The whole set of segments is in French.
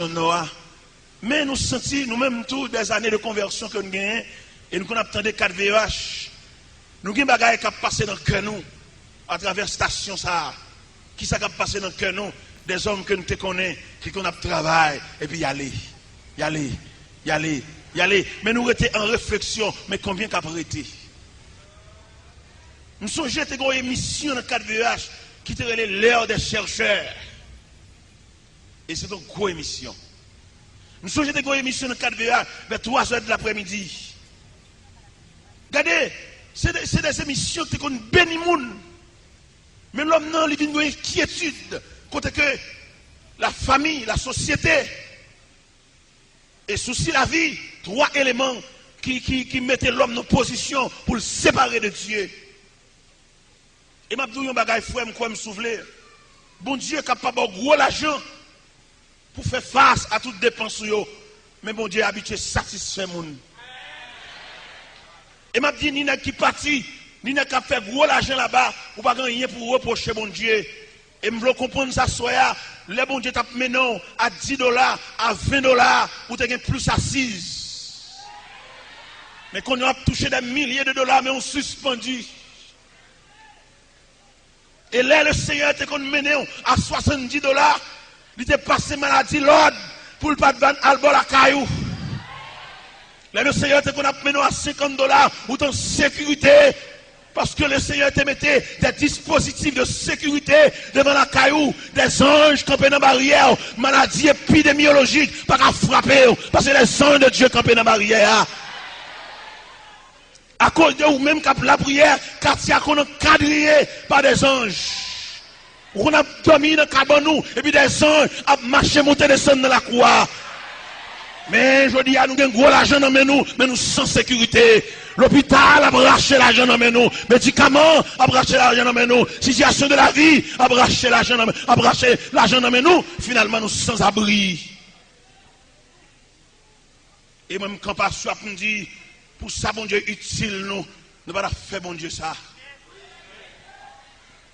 Noah. Mais nous sentons, nous-mêmes, tous des années de conversion que nous gagnons, et nous avons des 4 VEH. Nous avons des bagages qui passent dans le cœur nous, à travers la station ça. Qui ça qui passé dans le cœur nous? Des hommes que nous te connaissons, qui ont travail, et puis y aller. Mais nous étions en réflexion, mais combien qu'a prêté? Nous sommes jetés une émission dans 4 VEH qui était l'heure des chercheurs. Et c'est une grosse émission. Nous sommes jetés une émission dans 4 VEH vers 3h de l'après-midi. Regardez, c'est des émissions qui ont béni moun. Mais l'homme non, il vient une inquiétude. Côté que la famille, la société et souci la vie, 3 éléments qui mettaient l'homme en position pour le séparer de Dieu. Et m'a dit un bagage frère quoi me souffler. Bon Dieu est capable de gros l'argent pour faire face à toutes dépenses yo. Mais bon Dieu est habitué satisfaire moun. Et m'a dit ni n'a qui parti, ni n'a qu'à faire gros l'argent là-bas ou pas rien pour reprocher bon Dieu. Et me veux comprendre ça soya, le bon Dieu t'a maintenant à $10, à $20 ou t'as plus à 6. Mais qu'on a touché des milliers de dollars mais on suspendu. Et là, le Seigneur était mené à $70. Il était passé maladie l'ordre pour ne pas vendre albol à caillou. Là, le Seigneur était mené à $50 ou en sécurité. Parce que le Seigneur était mettait des dispositifs de sécurité devant la caillou, des anges campés dans la barrière, maladie épidémiologique, pas qu'à frapper. Parce que les anges de Dieu campés dans la barrière. À cause de ou même la prière, quartier qu'on a quadrillé par des anges. On a dormi dans le cabanon, et puis des anges a marché, monté, descendre dans la croix. Mais je dis à nous avons gros l'argent dans nous, mais nous sans sécurité. L'hôpital a braché l'argent dans nous, médicaments a braché l'argent dans nous, situation de la vie a braché l'argent dans nous, finalement nous sans abri. Et même quand pasteur me dit, pour ça bon Dieu utile nous, ne pas faire bon Dieu ça.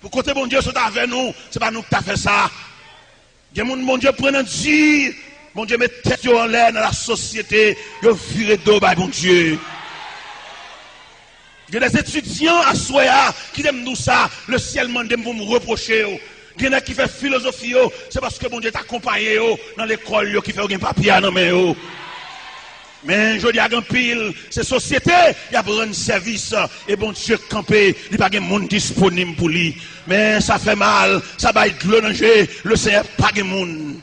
Pour côté bon Dieu soit avec nous, c'est pas nous qui t'a fait ça. Il y a mon Dieu prend un dire, bon Dieu met tête en l'air dans la société, il vire d'eau par bon Dieu. Il y a des étudiants à Soya qui aiment nous ça, le ciel m'a pour me reprocher. Il y en a qui fait philosophie, c'est parce que bon Dieu t'a accompagné dans l'école qui fait un papier dans main. Mais je dis à un pile, ces sociétés, il y a besoin de service. Et bon Dieu campé, il n'y a pas de monde disponible pour lui. Mais ça fait mal, ça va être le danger, le Seigneur pas de monde.